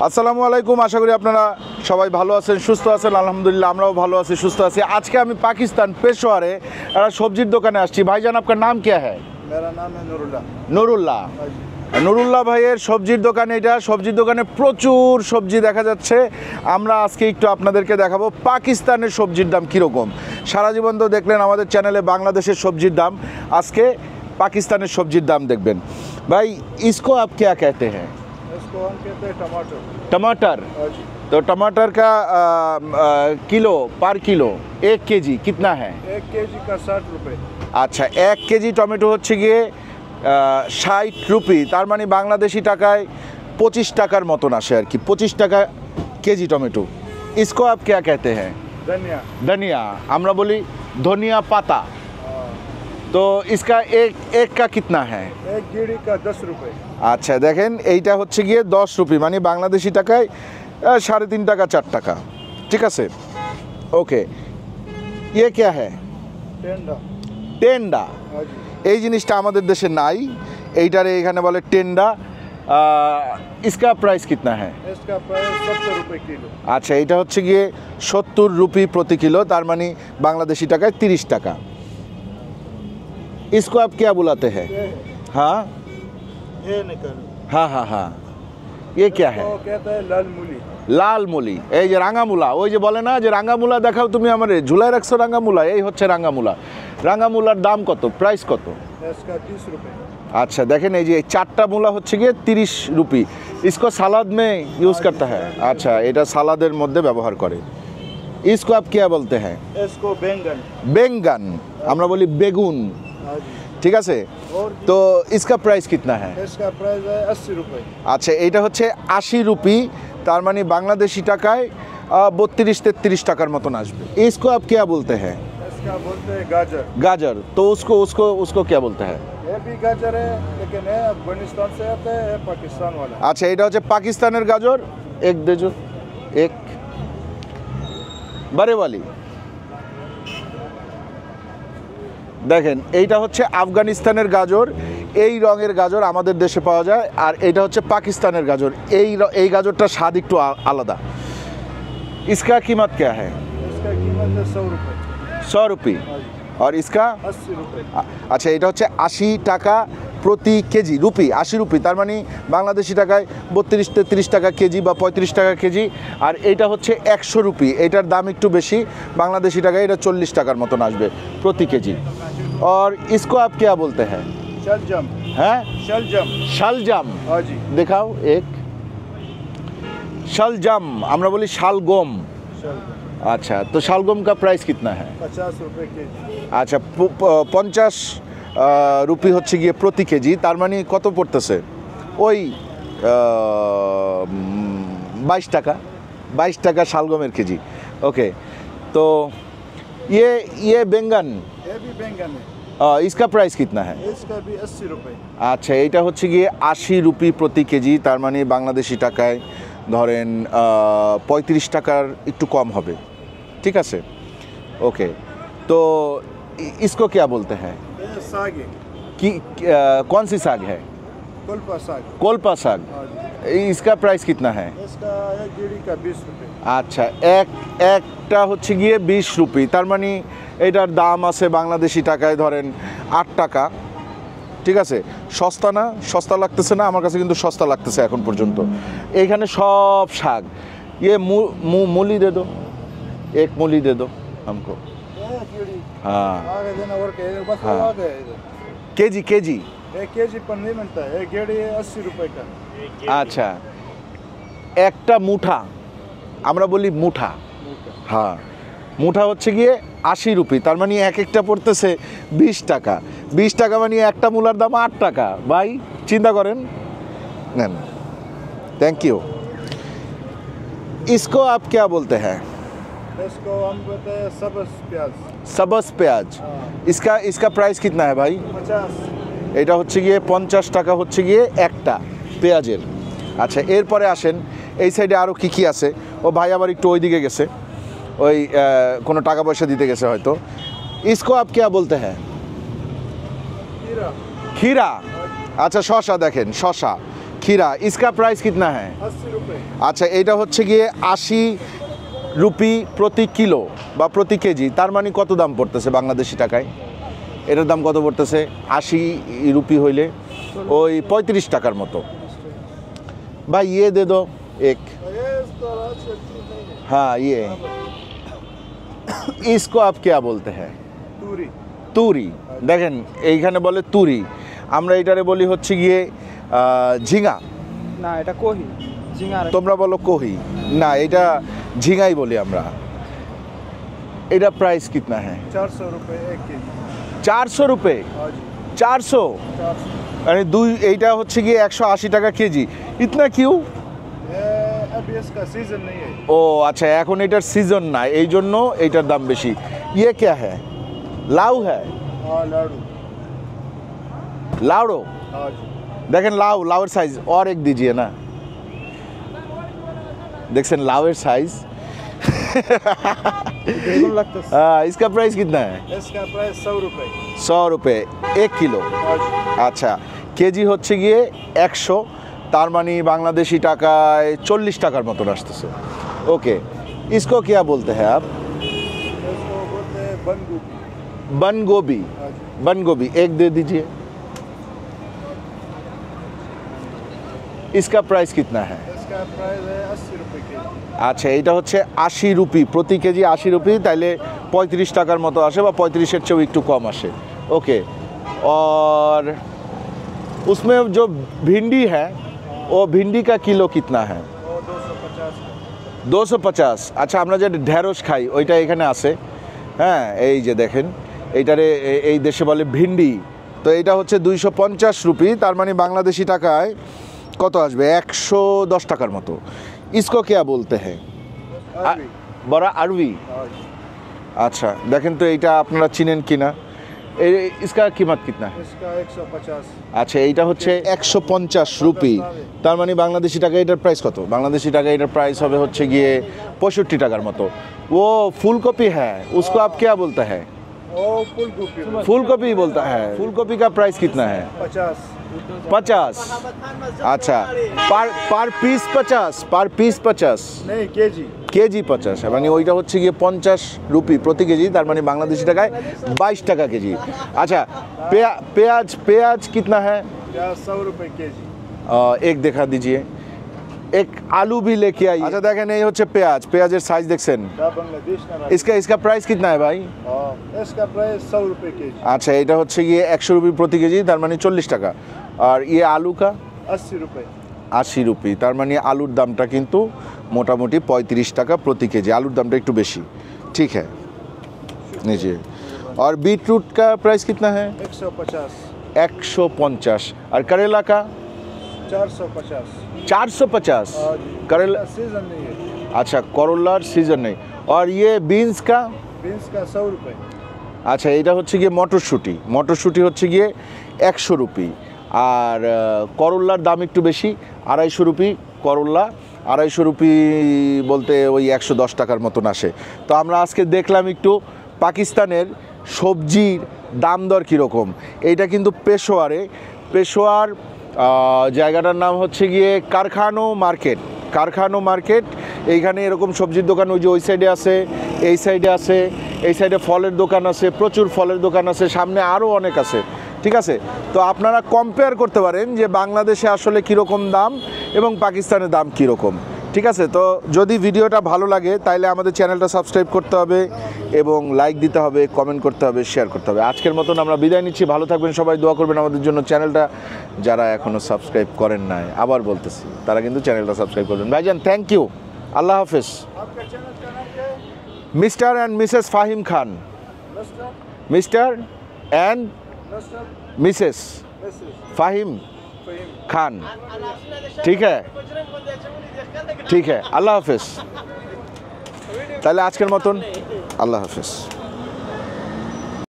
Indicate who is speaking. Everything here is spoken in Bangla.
Speaker 1: আসসালামু আলাইকুম, আশা করি আপনারা সবাই ভালো আছেন, সুস্থ আছেন। আলহামদুলিল্লাহ আমরাও ভালো আছি, সুস্থ আছি। আজকে আমি পাকিস্তান পেশোয়ারে একটা সবজির দোকানে আসছি। ভাইজান আপনার নাম क्या है?
Speaker 2: मेरा नाम है नुरुल्लाह।
Speaker 1: নুরুল্লাহ। নুরুল্লাহ ভাইয়ের সবজির দোকান এটা। সবজির দোকানে প্রচুর সবজি দেখা যাচ্ছে। আমরা আজকে একটু আপনাদেরকে দেখাবো পাকিস্তানের সবজির দাম কীরকম। সারা জীবন তো দেখলেন আমাদের চ্যানেলে বাংলাদেশের সবজির দাম, আজকে পাকিস্তানের সবজির দাম দেখবেন। ভাই इसको आप क्या कहते हैं?
Speaker 2: इसको हम कहते हैं टमाटर।
Speaker 1: टमाटर।
Speaker 2: हाँ जी।
Speaker 1: तो टमाटर का किलो पर किलो 1 केजी कितना है?
Speaker 2: 1 केजी का 60 रुपये।
Speaker 1: আচ্ছা, 1 কেজি টমেটো হচ্ছে গিয়ে 60 রুপি, তার মানে বাংলাদেশি টাকায় 25 টাকার মতন আসে আর কি। 25 টাকা কেজি টমেটো। इसको आप क्या कहते हैं?
Speaker 2: धनिया।
Speaker 1: धनिया, আমরা বলি ধনিয়া পাতা। তো इसका एक का कितना है?
Speaker 2: 1 गिड़ी का 10 रुपये।
Speaker 1: আচ্ছা দেখেন, এইটা হচ্ছে গিয়ে 10 রুপি, মানে বাংলাদেশি টাকায় 3.5 টাকা 4 টাকা। ঠিক আছে, ওকে। ये क्या है?
Speaker 2: टेंडा।
Speaker 1: টেন্ডা।
Speaker 2: हाँ जी।
Speaker 1: এই জিনিসটা আমাদের দেশে নাই, এইটারে এখানে বলে টেন্ডা। इसका प्राइस कितना है?
Speaker 2: इसका प्राइस 70 रुपये किलो।
Speaker 1: আচ্ছা, এটা হচ্ছে গিয়ে 70 রুপি প্রতি কিলো, তার মানে বাংলাদেশি টাকায় 30 টাকা। इसको आप क्या बुलाते हैं?
Speaker 2: ये
Speaker 1: हाँ
Speaker 2: ये निकल।
Speaker 1: हाँ हाँ हाँ, ये क्या है?
Speaker 2: वो कहता है लाल मूली।
Speaker 1: লাল মুলি। এই যে রাঙামূলা, ওই যে বলে না যে রাঙামূলা দেখাও তুমি আমারে, ঝুলাই রাখছো রাঙামূলা, এই হচ্ছে রাঙামূলা। রাঙামূলার দাম কত, প্রাইস কত?
Speaker 2: इसका 30 रुपये।
Speaker 1: अच्छा देखें, এই যে এই 4টা মূলা হচ্ছে গিয়ে 30 রুপি। इसको सलाद में यूज़ करता है। अच्छा, এটা সালাদের মধ্যে ব্যবহার করে। इसको आप क्या बोलते हैं?
Speaker 2: इसको बैंगन।
Speaker 1: বেঙ্গান, আমরা বলি বেগুন।
Speaker 2: हाँ जी।
Speaker 1: ঠিক আছে,
Speaker 2: और
Speaker 1: তো इसका प्राइस कितना है?
Speaker 2: इसका प्राइस है 80 रुपये।
Speaker 1: আচ্ছা, এইটা হচ্ছে 80 রুপি, তার মানে বাংলাদেশি টাকায় 32-33 টাকার মতন আসবে। इसको आप क्या बोलते हैं?
Speaker 2: इसका बोलते हैं गाजर।
Speaker 1: गाजर, तो उसको उसको उसको क्या बोलते हैं?
Speaker 2: ये भी गाजर है, लेकिन है अफगानिस्तान से आता है, ये पाकिस्तान वाला।
Speaker 1: আচ্ছা, এটা হচ্ছে পাকিস্তানের গাজর। এক দেজো, এক বারেওয়ালি। দেখেন, এইটা হচ্ছে আফগানিস্তানের গাজর। এই রঙের গাজর আমাদের দেশে পাওয়া যায়, আর এটা হচ্ছে পাকিস্তানের গাজর। এই গাজরটার স্বাদ একটু আলাদা। इसका कीमत क्या है?
Speaker 2: इसका कीमत है 100 रुपये।
Speaker 1: 100 রুপি।
Speaker 2: हाँ जी।
Speaker 1: আর इसका?
Speaker 2: 80 रुपये।
Speaker 1: আচ্ছা, এটা হচ্ছে 80 টাকা প্রতি কেজি। রুপি 80 রুপি, তার মানে বাংলাদেশি টাকায় 32-33 টাকা কেজি বা 35 টাকা কেজি। আর এইটা হচ্ছে 100 রুপি, এটার দাম একটু বেশি, বাংলাদেশি টাকায় এটা 40 টাকার মতন আসবে প্রতি কেজি। और इसको आप क्या बोलते हैं?
Speaker 2: शलजम।
Speaker 1: হ্যাঁ,
Speaker 2: शलजम।
Speaker 1: শালজাম।
Speaker 2: हाँ जी।
Speaker 1: দেখাও এক। শালজাম, আমরা বলি শালগম।
Speaker 2: शलजम
Speaker 1: আচ্ছা, তো শালগম का प्राइस कितना है?
Speaker 2: 50 रुपये के जी।
Speaker 1: আচ্ছা, 50 রুপি হচ্ছে গিয়ে প্রতি কেজি, তার মানে কত পড়তেছে? ওই 22 টাকা। 22 টাকা শালগমের কেজি। ওকে, তো ये বেঙ্গন,
Speaker 2: ये भी बैंगन है।
Speaker 1: इसका प्राइस कितना है?
Speaker 2: इसका भी 80 रुपये।
Speaker 1: আচ্ছা, এইটা হচ্ছে গিয়ে 80 রুপি প্রতি কেজি, তার মানে বাংলাদেশি টাকায় ধরেন 35 টাকার একটু কম হবে। ঠিক আছে, ওকে। তো इसको क्या बोलते हैं?
Speaker 2: ये साग है,
Speaker 1: कि कौन सी साग है?
Speaker 2: कुल्फा साग।
Speaker 1: कोलपा साग।
Speaker 2: हाँ जी।
Speaker 1: इसका प्राइस कितना है?
Speaker 2: इसका एक गिड़ी का 20 रुपये।
Speaker 1: আচ্ছা, একটা হচ্ছে গিয়ে 20 রুপি, তার মানে এটার দাম আছে বাংলাদেশি টাকায় ধরেন 8 টাকা। ঠিক আছে, সস্তা না? সস্তা লাগতেছে না? আমার কাছে কিন্তু সস্তা লাগতেছে এখন পর্যন্ত। এইখানে সব শাক। ये मूली दे दो, एक मूली दे दो हमको।
Speaker 2: ये गिड़ी
Speaker 1: हाँ,
Speaker 2: आगे देना और के बस
Speaker 1: हाँ।
Speaker 2: आ गया इधर।
Speaker 1: KG KG.
Speaker 2: 1 केजी पर नहीं मिलता है, एक गिड़ी 80 रुपये का।
Speaker 1: আচ্ছা, একটা মুঠা, আমরা বলি মুঠা। হ্যাঁ, মুঠা হচ্ছে গিয়ে 80 রুপি, তার মানে এক একটা পড়তেছে 20 টাকা। 20 টাকা মানে একটা মূলার দাম 8 টাকা। ভাই চিন্তা করেন। নেন, থ্যাংক ইউ। इसको आप क्या बोलते हैं?
Speaker 2: इसको हम बोलते हैं सब्ज़ प्याज।
Speaker 1: सबस प्याज।
Speaker 2: हाँ।
Speaker 1: इसका प्राइस कितना है भाई?
Speaker 2: 50।
Speaker 1: এটা হচ্ছে গিয়ে 50 টাকা হচ্ছে গিয়ে একটা পেঁয়াজের। আচ্ছা, এরপরে আসেন এই সাইডে আরও কী কী আছে। ও ভাই আবার একটু ওই দিকে গেছে, ওই কোনো টাকা পয়সা দিতে গেছে হয়তো। इसको आप क्या बोलते हैं?
Speaker 2: खीरा।
Speaker 1: खीरा। আচ্ছা, শশা দেখেন, শশা। खीरा इसका प्राइस कितना है?
Speaker 2: 80 रुपये।
Speaker 1: আচ্ছা এটা হচ্ছে গিয়ে 80 রুপি প্রতি কিলো বা প্রতি কেজি, তার মানে কত দাম পড়তেছে বাংলাদেশি টাকায়? এটার দাম কত পড়তেছে? 80 রুপি হইলে ওই 35 টাকার মতো। ভাই ইয়ে দে দো এক।
Speaker 2: ये इसका अच्छी चीज़ नहीं है।
Speaker 1: हाँ ये इसको आप क्या बोलते हैं?
Speaker 2: तूरी।
Speaker 1: তুরি। দেখেন এইখানে বলে তুরি, আমরা এটারে বলি হচ্ছে গিয়ে ঝিঙা।
Speaker 3: না এটা কোহি ঝিঙা।
Speaker 1: তোমরা বলো কোহি, না এটা ঝিঙাই বলি আমরা। এটা প্রাইস কিতনা है?
Speaker 2: 400 रुपये 1 केजी।
Speaker 1: 400 रुपये।
Speaker 2: हाँ जी
Speaker 1: 400
Speaker 2: 400।
Speaker 1: মানে এইটা হচ্ছে গিয়ে 180 টাকা কেজি। ইতনা কিউ?
Speaker 2: ये अभी इसका सीजन नहीं है।
Speaker 1: ও আচ্ছা, এখন এটার সিজন না, এই জন্য এইটার দাম বেশি। ইয়ে क्या है? লাউ है?
Speaker 2: हाँ लाड़ू।
Speaker 1: লাউড়ো।
Speaker 2: हाँ जी।
Speaker 1: দেখেন লাউয়ের সাইজ और एक दीजिए ना। দেখছেন লাউয়ের সাইজ।
Speaker 3: বেগুন লাগতেছে।
Speaker 1: इसका प्राइस कितना है?
Speaker 2: इसका प्राइस 100 रुपये।
Speaker 1: 100 रुपये 1 किलो।
Speaker 2: हाँ जी।
Speaker 1: আচ্ছা কেজি হচ্ছে গিয়ে 100, তার মানে বাংলাদেশি টাকায় 40 টাকার মতন আসতেছে। ওকে इसको क्या बोलते हैं आप?
Speaker 2: इसको बोलते हैं बंद गोभी।
Speaker 1: बन गोभी।
Speaker 2: हाँ जी।
Speaker 1: बन गोभी एक दे दीजिए। इसका प्राइस कितना है?
Speaker 2: इसका प्राइस है 80 रुपये केजी।
Speaker 1: আচ্ছা এটা হচ্ছে 80 রুপি প্রতি কেজি। 80 রুপি তাইলে 35 টাকার মতো আসে, বা 35-এর চেয়েও একটু কম আসে। ओके और उसमें जो भिंडी है वो भिंडी का किलो कितना है?
Speaker 2: वो 250 का।
Speaker 1: 250। আচ্ছা আমরা যে ঢেঁড়স খাই ওইটা এখানে আছে। হ্যাঁ এই যে দেখেন এইটারে এই দেশে বলে ভিন্ডি। তো এটা হচ্ছে 250 রুপি, তার মানে বাংলাদেশি টাকায় কত আসবে? 110 টাকার মতো। इसको क्या बोलते हैं?
Speaker 2: अरबी।
Speaker 1: বড়া আরবি।
Speaker 2: हाँ जी।
Speaker 1: আচ্ছা দেখেন তো এইটা আপনারা চিনেন কিনা। इसका कीमत कितना है?
Speaker 2: इसका 150।
Speaker 1: আচ্ছা এইটা হচ্ছে 150 রুপি, তার মানে বাংলাদেশি টাকা এটার প্রাইস কত? বাংলাদেশি টাকা এটার প্রাইস হবে হচ্ছে গিয়ে 65 টাকার মতো। वो फूलगोभी है उसको आप क्या बोलते हैं?
Speaker 2: वो फूल गोभी।
Speaker 1: फूलगोभी बोलता है। फूलगोभी का प्राइस कितना है?
Speaker 2: 50।
Speaker 1: 50। अच्छा पर पीस 50, पर पीस 50,
Speaker 2: नहीं केजी।
Speaker 1: কেজি 50 মানে ওইটা হচ্ছে গিয়ে 50 রুপি প্রতি কেজি, তার মানে বাংলাদেশি টাকায় 22 টাকা কেজি। আচ্ছা পেঁয়াজ कितना है?
Speaker 2: प्याज 100 रुपये केजी।
Speaker 1: एक दिखा दीजिए। एक आलू भी लेके आई। अच्छा দেখেন এই হচ্ছে পেঁয়াজের সাইজ দেখছেন।
Speaker 2: क्या बांग्लादेश ना
Speaker 1: इसका प्राइस कितना है भाई?
Speaker 2: हाँ इसका प्राइस 100 रुपये केजी।
Speaker 1: আচ্ছা এটা হচ্ছে গিয়ে 100 রুপি প্রতি কেজি, তার মানে 40 টাকা। আর ये आलू का
Speaker 2: 80 रुपये।
Speaker 1: 80 রুপি, তার মানে আলুর দামটা কিন্তু মোটামুটি 35 টাকা প্রতি কেজি। আলুর দামটা একটু বেশি। ঠিক है नीजिए। और बीटरूट का प्राइस कितना है?
Speaker 2: 150।
Speaker 1: 150। और करेला का
Speaker 2: 450।
Speaker 1: 450।
Speaker 2: हाँ जी।
Speaker 1: करेला
Speaker 2: इसका सीजन नहीं है।
Speaker 1: अच्छा করলার সিজন নেই। और ये बीन्स का?
Speaker 2: बीन्स का 100 रुपये।
Speaker 1: আচ্ছা এটা হচ্ছে গিয়ে মটরশুঁটি হচ্ছে গিয়ে 100 রুপি। আর করল্লার দাম একটু বেশি, 250 রুপি করল্লা। 250 রুপি বলতে ওই 110 টাকার মতন আসে। তো আমরা আজকে দেখলাম একটু পাকিস্তানের সবজির দাম দর কীরকম। এইটা কিন্তু পেশোয়ার জায়গাটার নাম হচ্ছে গিয়ে কারখানো মার্কেট। এইখানে এরকম সবজির দোকান ওই যে ওই সাইডে আছে, এই সাইডে আছে, এই সাইডে ফলের দোকান আছে, প্রচুর ফলের দোকান আছে, সামনে আরও অনেক আছে। ঠিক আছে, তো আপনারা কম্পেয়ার করতে পারেন যে বাংলাদেশে আসলে কীরকম দাম এবং পাকিস্তানের দাম কীরকম। ঠিক আছে, তো যদি ভিডিওটা ভালো লাগে তাহলে আমাদের চ্যানেলটা সাবস্ক্রাইব করতে হবে এবং লাইক দিতে হবে, কমেন্ট করতে হবে, শেয়ার করতে হবে। আজকের মতন আমরা বিদায় নিচ্ছি। ভালো থাকবেন সবাই, দোয়া করবেন আমাদের জন্য। চ্যানেলটা যারা এখনও সাবস্ক্রাইব করেন নাই, আবার বলতেছি, তারা কিন্তু চ্যানেলটা সাবস্ক্রাইব করবেন। ভাইজান থ্যাংক ইউ, আল্লাহ হাফেজ।
Speaker 2: आपका चैनल का नाम क्या है?
Speaker 1: Mister and missus Fahim Khan.
Speaker 2: Mister
Speaker 1: mister and
Speaker 2: mister
Speaker 1: missus
Speaker 2: missus
Speaker 1: Fahim
Speaker 2: Fahim.
Speaker 1: Khan. ठीक है ঠিক है আল্লাহ হাফেজ। তাহলে আজকের মতন আল্লাহ হাফেজ।